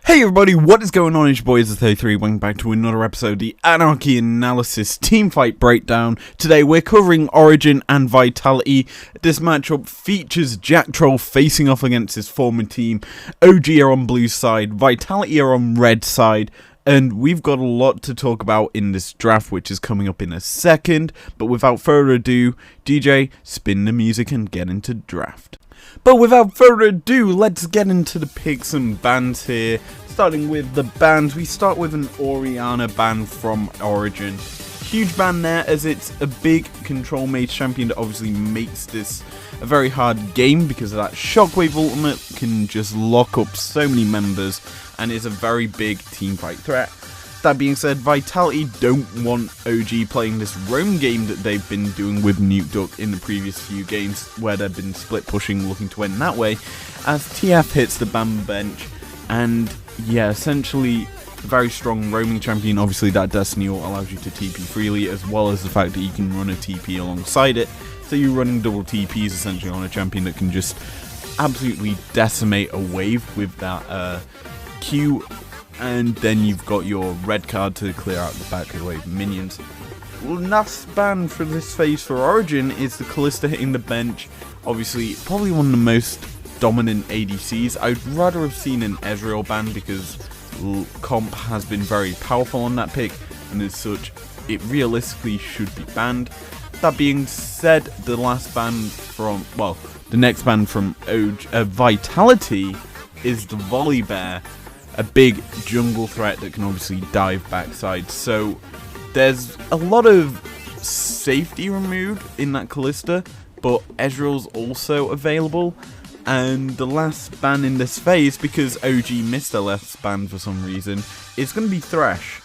Hey everybody, what is going on? It's your boys, it's 33, welcome back to another episode of the Anarchy Analysis Teamfight Breakdown. Today we're covering Origen and Vitality. This matchup features Jack Troll facing off against his former team. OG are on blue side, Vitality are on red side. And we've got a lot to talk about in this draft, which is coming up in a second. But without further ado, DJ, spin the music and get into draft. But without further ado, let's get into the picks and bans here. Starting with the bans, we start with an Oriana ban from Origen. Huge ban there, as it's a big control mage champion that obviously makes this a very hard game because of that Shockwave ultimate can just lock up so many members and is a very big teamfight threat. That being said, Vitality don't want OG playing this roam game that they've been doing with Nuke Duck in the previous few games, where they've been split pushing, looking to win that way, as TF hits the ban bench, and yeah, essentially a very strong roaming champion. Obviously that Destiny ult allows you to TP freely, as well as the fact that you can run a TP alongside it, so you're running double TPs essentially on a champion that can just absolutely decimate a wave with that Q. And then you've got your red card to clear out the back wave minions. Last ban for this phase for Origen is the Kalista hitting the bench. Obviously, probably one of the most dominant ADCs. I'd rather have seen an Ezreal ban because comp has been very powerful on that pick, and as such, it realistically should be banned. That being said, the next ban from Vitality is the Volley Bear, a big jungle threat that can obviously dive backside. So there's a lot of safety removed in that Kalista, but Ezreal's also available. And the last ban in this phase, because OG missed their last ban for some reason, is going to be Thresh.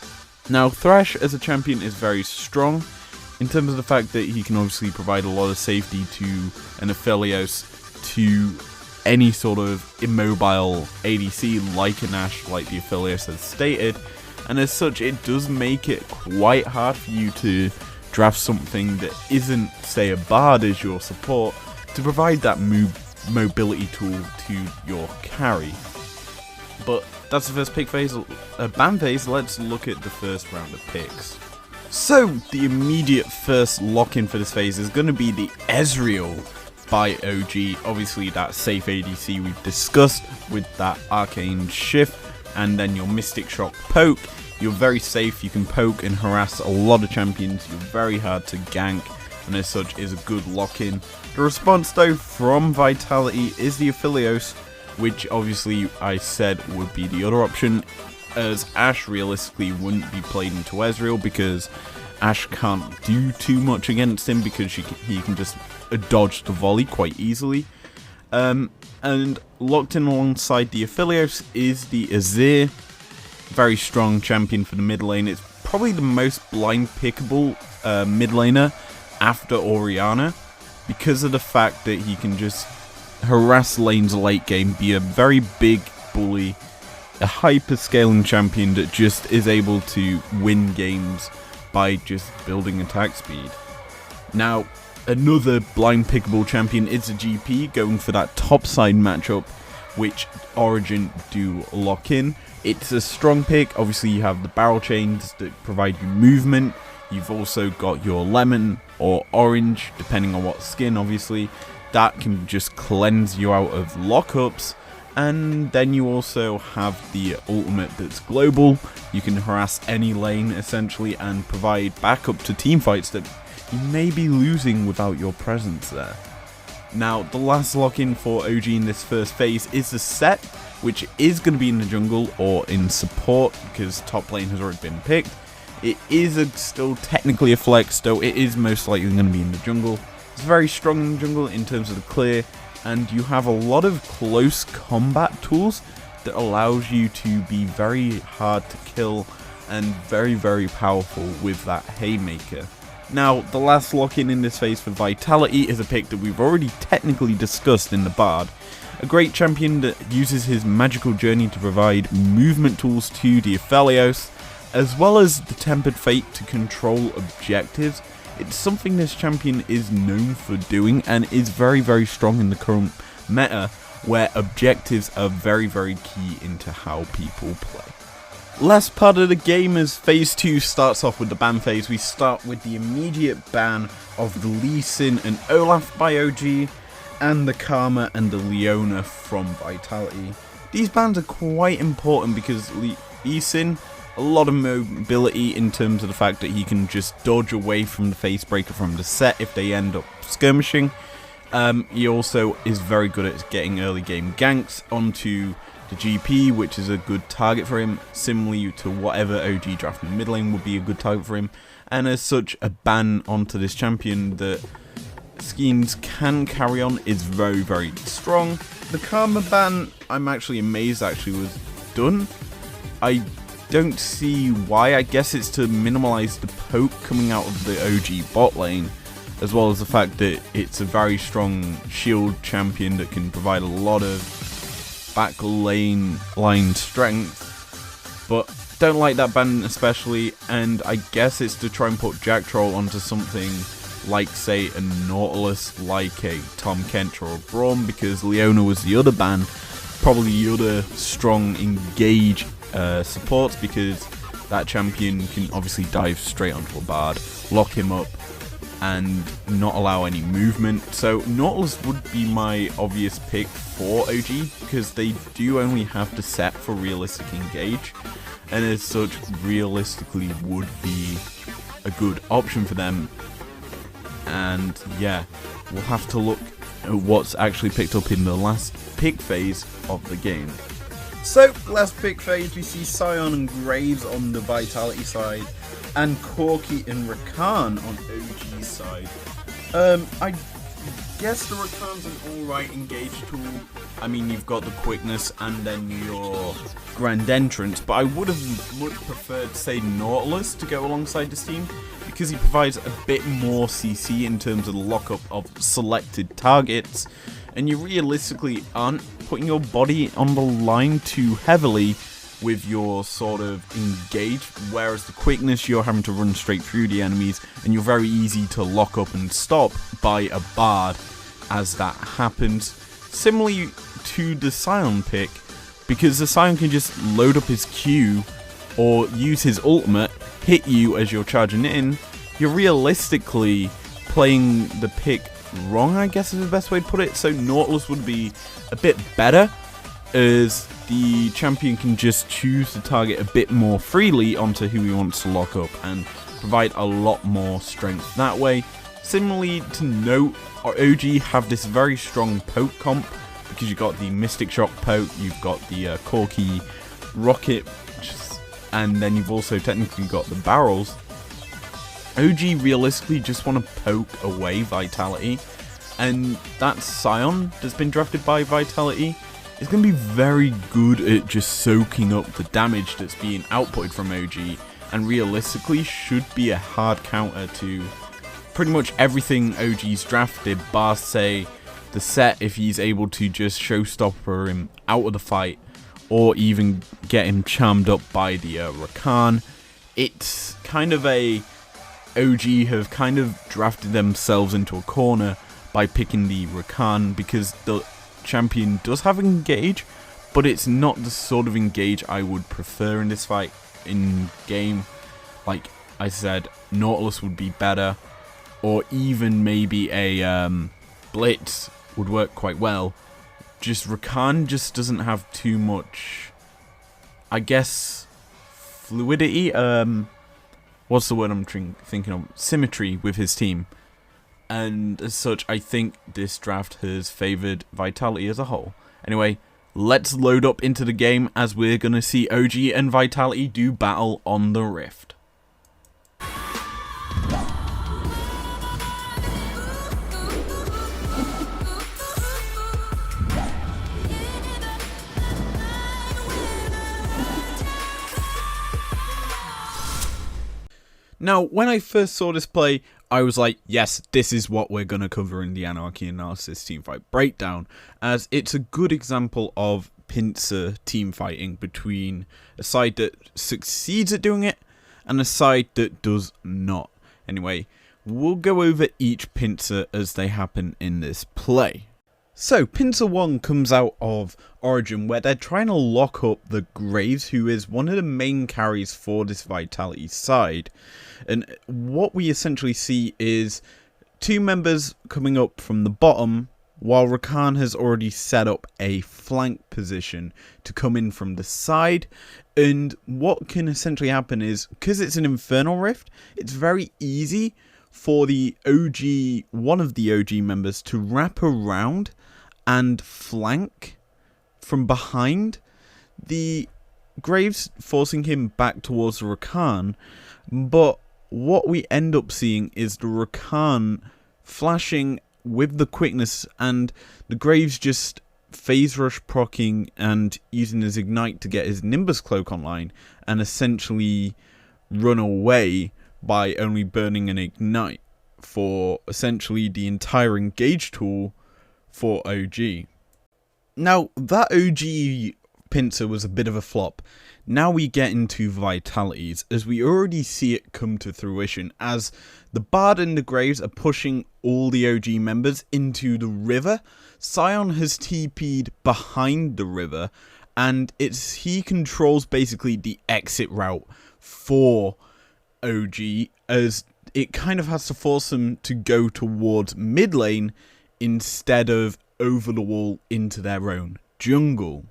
Now Thresh as a champion is very strong in terms of the fact that he can obviously provide a lot of safety to an Aphelios, to any sort of immobile ADC like an Ashe, like the Aphelios has stated, and as such it does make it quite hard for you to draft something that isn't, say, a Bard as your support to provide that mobility tool to your carry. But that's the first pick phase, ban phase. Let's look at the first round of picks. So the immediate first lock-in for this phase is going to be the Ezreal by OG. Obviously that safe ADC we've discussed with that arcane shift, and then your Mystic Shock poke. You're very safe, you can poke and harass a lot of champions, you're very hard to gank, and as such is a good lock-in. The response though from Vitality is the Aphelios, which obviously I said would be the other option, as Ashe realistically wouldn't be played into Ezreal because Ashe can't do too much against him because he can just dodge the volley quite easily. And locked in alongside the Aphelios is the Azir, very strong champion for the mid lane. It's probably the most blind pickable mid laner after Oriana, because of the fact that he can just harass lanes late game, be a very big bully, a hyper scaling champion that just is able to win games by just building attack speed. Now, another blind pickable champion is a GP, going for that top side matchup, which Origen do lock in. It's a strong pick. Obviously you have the barrel chains that provide you movement. You've also got your lemon or orange, depending on what skin obviously, that can just cleanse you out of lockups. And then you also have the ultimate that's global. You can harass any lane essentially and provide backup to team fights that you may be losing without your presence there. Now the last lock-in for OG in this first phase is the set, which is going to be in the jungle or in support because top lane has already been picked. It is still technically a flex, though it is most likely going to be in the jungle. It's very strong in the jungle in terms of the clear, and you have a lot of close combat tools that allows you to be very hard to kill and very, very powerful with that Haymaker. Now, the last lock-in in this phase for Vitality is a pick that we've already technically discussed in the Bard. A great champion that uses his magical journey to provide movement tools to the Aphelios, as well as the Tempered Fate to control objectives. It's something this champion is known for doing and is very, very strong in the current meta, where objectives are very, very key into how people play. Last part of the game is Phase 2 starts off with the ban phase. We start with the immediate ban of the Lee Sin and Olaf by OG, and the Karma and the Leona from Vitality. These bans are quite important because Lee Sin, a lot of mobility in terms of the fact that he can just dodge away from the face breaker from the set if they end up skirmishing. He also is very good at getting early game ganks onto the GP, which is a good target for him, similarly to whatever OG draft in the mid lane would be a good target for him. And as such, a ban onto this champion that schemes can carry on is very, very strong. The Karma ban, I'm actually amazed was done. I don't see why. I guess it's to minimize the poke coming out of the OG bot lane, as well as the fact that it's a very strong shield champion that can provide a lot of back line strength. But don't like that ban especially, and I guess it's to try and put Jack Troll onto something like, say, a Nautilus, like a Tom Kent or a Braum, because Leona was the other ban, probably the other strong engage supports, because that champion can obviously dive straight onto a Bard, lock him up, and not allow any movement. So Nautilus would be my obvious pick for OG, because they do only have to set for realistic engage, and as such realistically would be a good option for them. And yeah, we'll have to look at what's actually picked up in the last pick phase of the game. So, last pick phase, we see Sion and Graves on the Vitality side, and Corki and Rakan on OG's side. I guess the Rakan's an alright engage tool. I mean, you've got the quickness and then your grand entrance, but I would have much preferred, say, Nautilus to go alongside this team, because he provides a bit more CC in terms of the lockup of selected targets, and you realistically aren't putting your body on the line too heavily with your sort of engage, whereas the quickness, you're having to run straight through the enemies, and you're very easy to lock up and stop by a Bard as that happens. Similarly to the Sion pick, because the Sion can just load up his Q or use his ultimate, hit you as you're charging in, you're realistically playing the pick wrong, I guess is the best way to put it. So Nautilus would be a bit better, as the champion can just choose to target a bit more freely onto who he wants to lock up and provide a lot more strength that way. Similarly to note, OG have this very strong poke comp, because you've got the Mystic Shock poke, you've got the Corki rocket, and then you've also technically got the barrels. OG realistically just want to poke away Vitality, and that Sion that's been drafted by Vitality is going to be very good at just soaking up the damage that's being outputted from OG, and realistically should be a hard counter to pretty much everything OG's drafted, bar say the set, if he's able to just showstopper him out of the fight, or even get him charmed up by the Rakan. It's kind of a OG have kind of drafted themselves into a corner by picking the Rakan, because the champion does have engage, but it's not the sort of engage I would prefer in this fight in game. Like I said, Nautilus would be better, or even maybe a Blitz would work quite well. Just Rakan just doesn't have too much, I guess, fluidity, what's the word I'm thinking of? Symmetry with his team. And as such, I think this draft has favoured Vitality as a whole. Anyway, let's load up into the game, as we're going to see OG and Vitality do battle on the Rift. Now, when I first saw this play, I was like, yes, this is what we're going to cover in the Anarchy Analysis Teamfight Breakdown, as it's a good example of pincer teamfighting between a side that succeeds at doing it and a side that does not. Anyway, we'll go over each pincer as they happen in this play. So, Pincer 1 comes out of Origen, where they're trying to lock up the Graves, who is one of the main carries for this Vitality side. And what we essentially see is two members coming up from the bottom, while Rakan has already set up a flank position to come in from the side. And what can essentially happen is, because it's an Infernal Rift, it's very easy for the OG, one of the OG members, to wrap around and flank from behind the Graves, forcing him back towards the Rakan. But what we end up seeing is the Rakan flashing with the quickness, and the Graves just phase rush proccing and using his ignite to get his Nimbus cloak online and essentially run away by only burning an ignite for essentially the entire engage tool for OG. Now, that OG pincer was a bit of a flop. Now we get into Vitalities, as we already see it come to fruition, as the Bard and the Graves are pushing all the OG members into the river. Sion has TP'd behind the river, and he controls basically the exit route for OG, as it kind of has to force them to go towards mid lane instead of over the wall into their own jungle.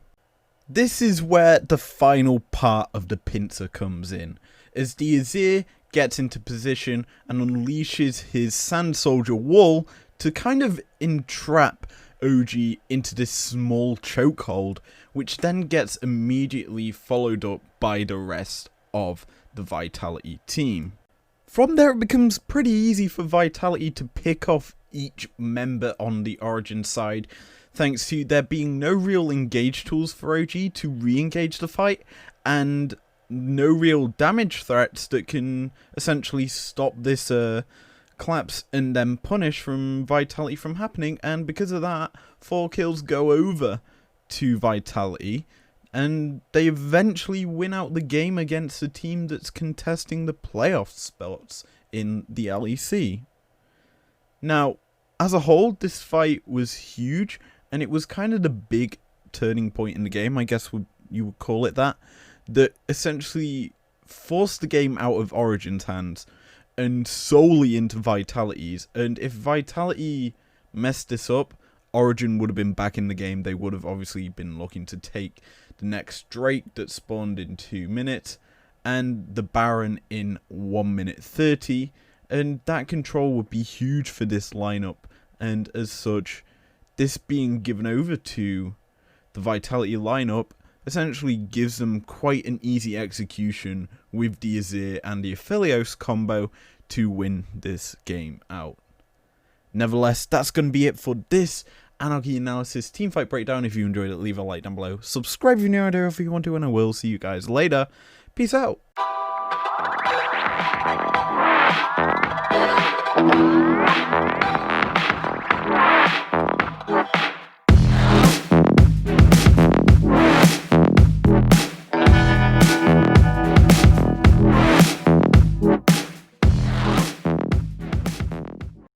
This is where the final part of the pincer comes in, as the Azir gets into position and unleashes his Sand Soldier wall to kind of entrap OG into this small chokehold, which then gets immediately followed up by the rest of the Vitality team. From there, it becomes pretty easy for Vitality to pick off each member on the Origen side, thanks to there being no real engage tools for OG to re-engage the fight, and no real damage threats that can essentially stop this collapse and then punish from Vitality from happening. And because of that, 4 kills go over to Vitality, and they eventually win out the game against a team that's contesting the playoff spots in the LEC. Now, as a whole, this fight was huge, and it was kind of the big turning point in the game, I guess you would call it that essentially forced the game out of Origen's hands and solely into Vitality's. And if Vitality messed this up, Origen would have been back in the game. They would have obviously been looking to take the next Drake that spawned in 2 minutes and the Baron in 1 minute 30, and that control would be huge for this lineup. And as such, this being given over to the Vitality lineup essentially gives them quite an easy execution with the Azir and the Aphelios combo to win this game out. Nevertheless, that's going to be it for this Anarchy Analysis Teamfight breakdown. If you enjoyed it, leave a like down below. Subscribe if you're new here if you want to, and I will see you guys later. Peace out.